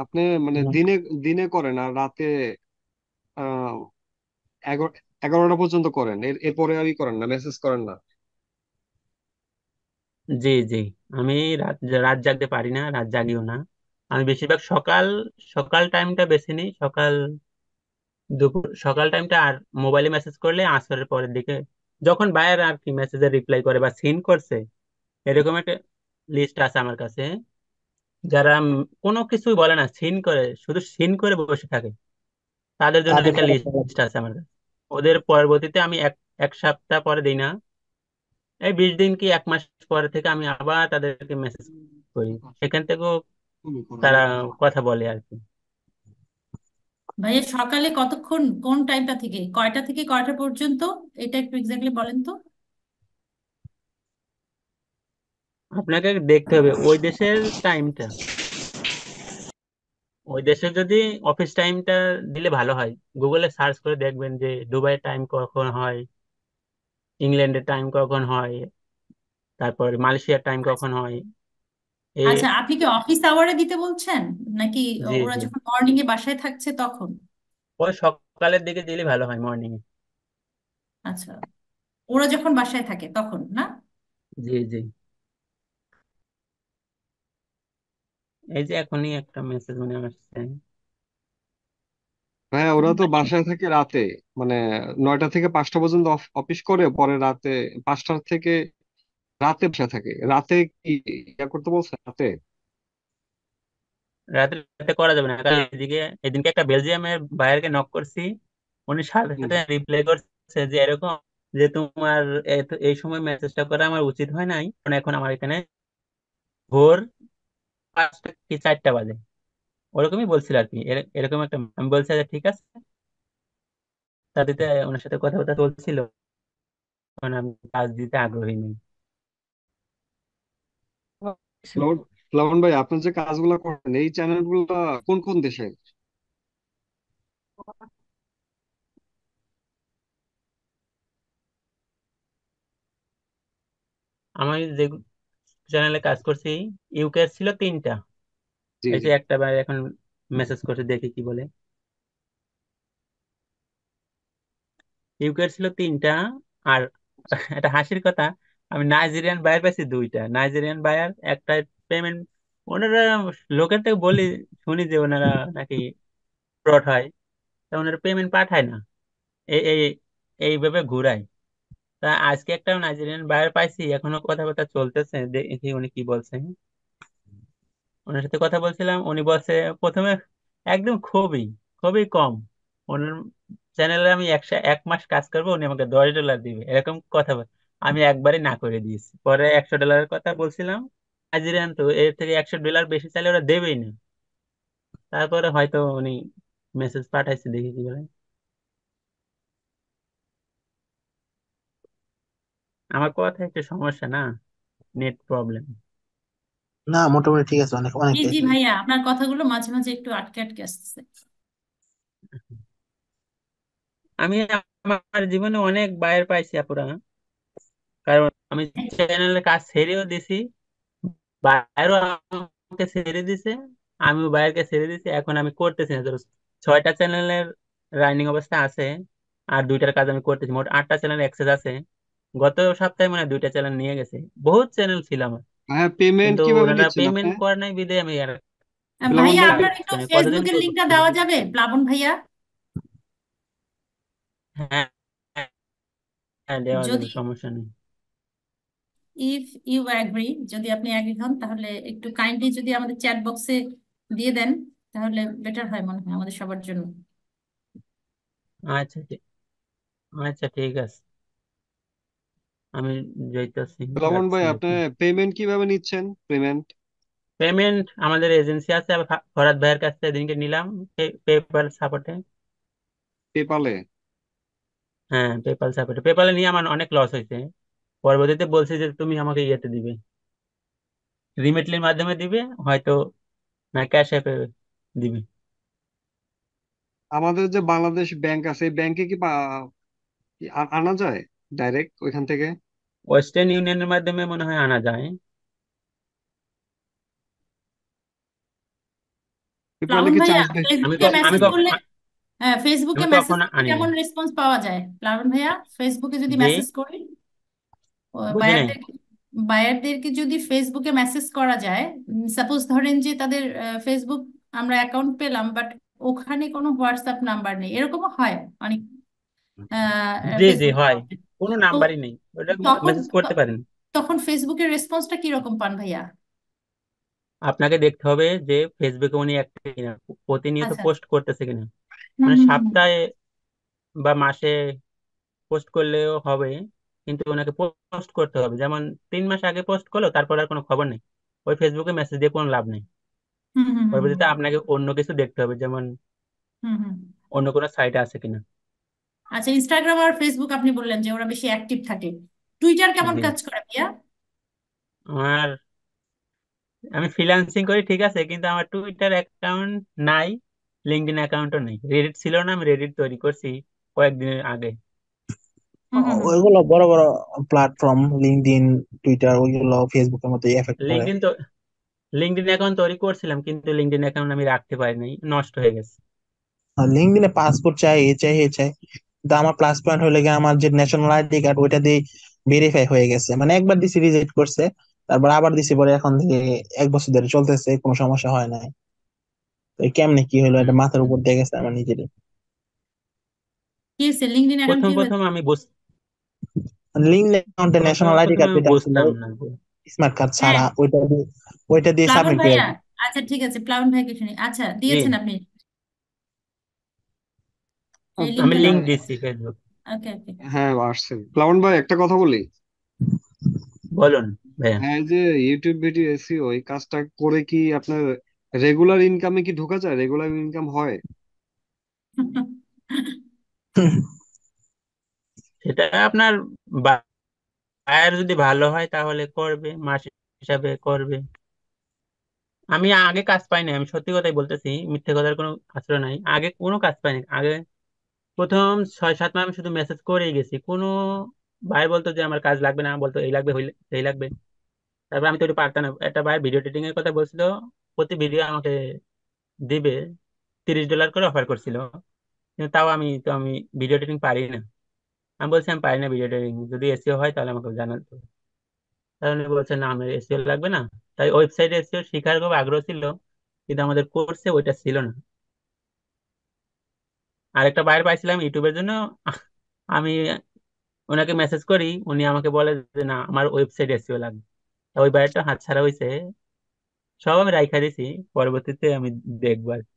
আপনি মানে দিনে দিনে করেন আর রাতে আহ 11টা পর্যন্ত করেন, এরপরে আর করেন না, মেসেজ করেন না? জি, জি, আমি রাত রাত জাগতে পারি না, রাত জাগিও না। আমি বেশিরভাগ সকাল সকাল টাইমটা বেছে নিই, সকাল দুপুর সকাল টাইমটা। আর মোবাইলে মেসেজ করলে আসরের পরের দিকে, যখন বায়ার আর কি মেসেজে রিপ্লাই করে বা সিন করছে, এরকম একটা লিস্ট আছে আমার কাছে। যারা কোনো কিছুই বলে না, সিন করে, শুধু সিন করে বসে থাকে, তাদের জন্য তাদের একটা জন্য লিস্ট আছে আমার কাছে। ওদের পরবর্তীতে আমি এক এক সপ্তাহ পরে দিই না, এই 20 দিন কি 1 মাস পরে থেকে আমি আবার তাদেরকে মেসেজ করি, সেখান থেকেও তারা কথা বলে আর কি। ভাইয়া সকালে কতক্ষণ, কোন টাইমটা থেকে কয়টা থেকে কয়টা পর্যন্ত, এটা একটু এক্স্যাক্টলি বলেন তো। আপনাকে দেখতে হবে ওই দেশের টাইমটা, ওই দেশে যদি অফিস টাইমটা দিলে ভালো হয়। গুগলে সার্চ করে দেখবেন যে দুবাই টাইম কখন হয়, ইংল্যান্ডের টাইম কখন হয়, তারপর মালয়েশিয়ার টাইম কখন হয়। এই, আচ্ছা, আপনি কি অফিস আওয়ারে দিতে বলছেন, নাকি জি, ওরা জি, যখন মর্নিং এ বাসায় থাকছে তখন? ওই সকালের দিকে দিলে ভালো হয়, মর্নিং এ। আচ্ছা, ওরা যখন বাসায় থাকে তখন না? জি, জি, এই যে এখনই একটা মেসেজ মনে আসছে। হ্যাঁ, ওরা তো বাসায় থাকে রাতে, মানে 9টা থেকে 5টা পর্যন্ত অফিস করে, পরে রাতে 5টা থেকে রাতে বাসায় থাকে। রাতে কি ইয়া করতে বলছে রাতে? রাতে রাতে করা যাবে না, কারণ এদিকে এদিনকে একটা বেলজিয়ামের বায়ারকে নক করছি, উনি সাথে হুম। সাথে রিপ্লাই করছে যে এরকম, যে তোমার এই সময় মেসেজটা করা আমার উচিত হয় নাই, কারণ এখন আমার এখানে ভোর 5টা কি 4টা বাজে। ওরকমই বলছিল আর কি, এরকম একটা। আমি বলছি যে ঠিক আছে, তাতে ওনার সাথে কথাবার্তা চলছিল, কারণ আমি কাজ দিতে আগ্রহী নেই। প্লাবন প্লাবন ভাই, আপনি যে কাজগুলো করেন এই চ্যানেলগুলো কোন কোন দেশে? আমি যে চ্যানেলে কাজ করছি, ইউকে ছিল 3টা। জি এই জি। যে একটা ভাই এখন মেসেজ করছে, দেখি কি বলে। ইউকে ছিল 3টা। আর এটা হাসির কথা, আমি নাইজেরিয়ান বায়ার পাইছি 2টা। নাইজেরিয়ান বায়ার একটা পেমেন্ট, ওনারা লোকের থেকে বলি, শুনি যে ওনারা নাকি ফ্রড হয়, তা ওনারা পেমেন্ট পাঠায় না, এই এই এইভাবে ঘুরায়। তা আজকে একটা নাইজেরিয়ান বায়ার পাইছি, এখনো কথাবার্তা চলতেছে, দেখি উনি কি বলছে। ওনার সাথে কথা বলছিলাম, উনি বলছে প্রথমে একদম খুবই খুবই কম, ওনার চ্যানেলে আমি 1 মাস কাজ করবো, উনি আমাকে $10 দিবে, এরকম কথা বলে। আমি একবারই না করে দিয়েছি। পরে $100 কথা বলছিলাম, নাইজেরিয়ান তো, এর থেকে $100 বেশি চাইলে ওরা দেবেই না। তারপরে হয়তো উনি মেসেজ পাঠাইছে, দেখি কি বলে। আমার কথা একটু সমস্যা না, নেট প্রবলেম। না, মোটামুটি ঠিক আছে, অনেক জি অনেকটাই জি ঠিক আছে। ভাইয়া, আপনার কথাগুলো মাঝে মাঝে একটু আটকে আটকে আসতেছে। আমি আমার জীবনে অনেক বাইরে পাইছি আপুরা, কারণ আমি চ্যানেলে কাজ ছেড়েও দিছি, বাইরেও আমাকে ছেড়ে দিছে, আমিও বাইরকে ছেড়ে দিছি। এখন আমি করতেছি না, ধরো 6টা চ্যানেলের রানিং অবস্থা আছে, আর 2টার কাজ আমি করতেছি, মোট 8টা চ্যানেল অ্যাক্সেস আছে। গত সপ্তাহে মানে 2টা চ্যানেল নিয়ে গেছে। বহুত চ্যানেল ছিল আমার, হ্যাঁ, পেমেন্ট কিন্তু কিভাবে ওনারা নিচ্ছেন আপনি? পেমেন্ট করে নাই বিদে আমি আর প্লাবন ভাইয়া ভাই আপনার একটু কাজ করি নাই। কতদিন ফেসবুকের করবো? লিঙ্কটা দেওয়া যাবে প্লাবন ভাইয়া? হ্যাঁ, হ্যাঁ, দেওয়া যাবে, যদি সমস্যা নেই। ইফ ইউ অ্যাগ্রি, যদি আপনি অ্যাগ্রি হন, তাহলে একটু কাইন্ডলি যদি আমাদের চ্যাট বক্সে দিয়ে দেন, তাহলে বেটার হয় মনে হয় আমাদের সবার জন্য। আচ্ছা আচ্ছা, ঠিক আছে, আমি যাইতেছি, প্লাবন ভাই, যাচ্ছি আপনি এখন। পেমেন্ট কিভাবে নিচ্ছেন? পেমেন্ট পেমেন্ট আমাদের এজেন্সি আছে, আমি ফরাদ ভাইয়ের কাছ থেকে দিনকে নিলাম, পেপাল সাপোর্টে। পেপালে? হ্যাঁ, পেপাল সাপোর্টে, পেপালে নিয়ে আমার অনেক লস হয়েছে। পরবর্তীতে বলছে যে তুমি আমাকে ইয়েতে দিবে, রিমিটলির মাধ্যমে দিবে, হয়তো না ক্যাশ অ্যাপে দিবে। আমাদের যে বাংলাদেশ ব্যাংক আছে, এই ব্যাংকে কি আনা যায় ডাইরেক্ট ওইখান থেকে? ওয়েস্টার্ন ইউনিয়নের মাধ্যমে মনে হয় আনা যায়। পেপালে প্লাবন কি ভাইয়া, চার্জ বেশি? আমি ফেসবুকে ক- আমি মেসেজ ক- করলে, হ্যাঁ ফেসবুকে আমি মেসেজ কখনো করলে আনি কেমন নাই। রেসপন্স পাওয়া যায় প্লাবন ভাইয়া? ফেসবুকে যদি জি, মেসেজ করি, বুঝি নাই। বায়ারদেরকে বায়ারদেরকে যদি ফেসবুকে মেসেজ করা যায়, সাপোজ ধরেন যে তাদের ফেসবুক আমরা অ্যাকাউন্ট পেলাম, বাট ওখানে কোনো হোয়াটসঅ্যাপ নাম্বার নেই, এরকমও হয় অনেক জি জি, ফেসবুক হয়, অ্যাকাউন্টে। কোনো তো নাম্বারই নেই, ওটা তখন মেসেজ করতে পারেন। তখন ফেসবুকের রেসপন্সটা কিরকম পান ভাইয়া? আপনাকে দেখতে হবে যে ফেসবুকে উনি অ্যাক্টিভ কিনা, প্রতিনিয়ত আচ্ছা। পোস্ট করতেছে কিনা। হুম মানে হুম হুম সপ্তাহে বা মাসে পোস্ট করলেও হবে, কিন্তু ওনাকে পোস্ট করতে হবে। যেমন 3 মাস আগে পোস্ট করলো, তারপর আর কোনো খবর নেই, ওই ফেসবুকে মেসেজ দিয়ে কোনো লাভ নেই। হুম হুম হুম হুম পরবর্তীতে আপনাকে অন্য কিছু দেখতে হবে, যেমন হুম হুম। অন্য কোনো সাইটে আছে কিনা। আচ্ছা, ইনস্টাগ্রাম আর ফেসবুক আপনি বললেন যে ওরা বেশি অ্যাক্টিভ থাকে। টুইটার কেমন জি, কাজ করে ভাইয়া? আমার আমি ফ্রিল্যান্সিং করি ঠিক আছে, কিন্তু আমার টুইটার অ্যাকাউন্ট নাই, লিঙ্কডইন অ্যাকাউন্টও নেই। রেডিট ছিল না, আমি রেডিট তৈরি করছি কয়েকদিনের আগে। হুম হুম হুম। ওইগুলো বড় বড় প্ল্যাটফর্ম, লিঙ্কডইন, টুইটার, ওইগুলো ফেসবুকের মতো এফেক্ট করে। লিঙ্কডইন তো লিঙ্কডইন অ্যাকাউন্ট তৈরি করছিলাম, কিন্তু লিঙ্কডইন অ্যাকাউন্ট আমি রাখতে পারিনি, নষ্ট হয়ে গেছে। লিঙ্কডইনে পাসপোর্ট চাই, এ চাই এ চাই, কিন্তু আমার প্লাস পয়েন্ট হলে গিয়ে আমার যে ন্যাশনাল আইডি কার্ড ওইটা দিয়ে ভেরিফাই হয়ে গেছে, মানে একবার দিছি রিজেক্ট করছে, তারপর আবার দিছি, পরে এখন থেকে 1 বছর ধরে চলতেছে, কোনো সমস্যা হয় নাই। তো এই কেমনে কি হলো, এটা হুম। মাথার উপর দিয়ে গেছে আমার নিজেরই। কি হয়েছে, লিঙ্কডইন অ্যাকাউন্ট প্রথম কি প্রথম হয়েছে? আমি লিঙ্কডইন অ্যাকাউন্টে প্রথম ন্যাশনাল আইডি প্রথম কার্ড আমি যেটা ছিল, বুঝতাম না। স্মার্ট কার্ড হ্যাঁ, ছাড়া, ওইটা দিয়ে প্লাবন সাবমিট করে ভাইয়া, দিই। আচ্ছা ঠিক আছে, প্লাবন ভাইকে শুনি। আচ্ছা, জি, দিয়েছেন আপনি এই আমি লিঙ্কটা লিঙ্ক দেওয়া? দিচ্ছি ফেসবুক। ওকে ওকে। হ্যাঁ, আসছে। প্লাবন ভাই, একটা কথা বলি। বলুন ভাইয়া। হ্যাঁ, এই যে ইউটিউব ভিডিও এসিও, এই কাজটা করে কি আপনার রেগুলার ইনকামে কি ঢোকা যায়? রেগুলার ইনকাম হয়? সেটা আপনার বায়ার যদি ভালো হয় তাহলে করবে, মাস হিসাবে করবে। আমি আগে কাজ পাইনি, আমি সত্যি কথাই বলতেছি, মিথ্যে কথার কোনো আশ্রয় নাই। আগে কোনো কাজ পাইনি। আগে প্রথম 6-7 মাস আমি শুধু মেসেজ করেই গেছি। কোনো ভাই বলতো যে আমার কাজ লাগবে না, বলতো এই লাগবে এই লাগবে। তারপর আমি তো ওটা পারতাম না। একটা ভাই ভিডিও এডিটিং এর কথা বলছিল, প্রতি ভিডিও আমাকে দিবে $30 করে অফার করছিল। কিন্তু তাও আমি ভিডিও এডিটিং পারি না। আমি বলছি আমি পারি না ভিডিও এডিটিং, যদি এসইও হয় তাহলে আমাকে জানাতো। তাহলে উনি বলছে না, আমার এসইও লাগবে না। তাই ওয়েবসাইটে এসইও শেখার খুব আগ্রহ ছিল, কিন্তু আমাদের কোর্সে ওইটা ছিল না। আরেকটা বাইরে পাইছিলাম ইউটিউবের জন্য। আমি ওনাকে মেসেজ করি, উনি আমাকে বলে যে না, আমার ওয়েবসাইট এসইও লাগবে। তা ওই বাইরটা হাতছাড়া হয়েছে। সব আমি রাইখা দিছি, পরবর্তীতে আমি দেখবো আর কি।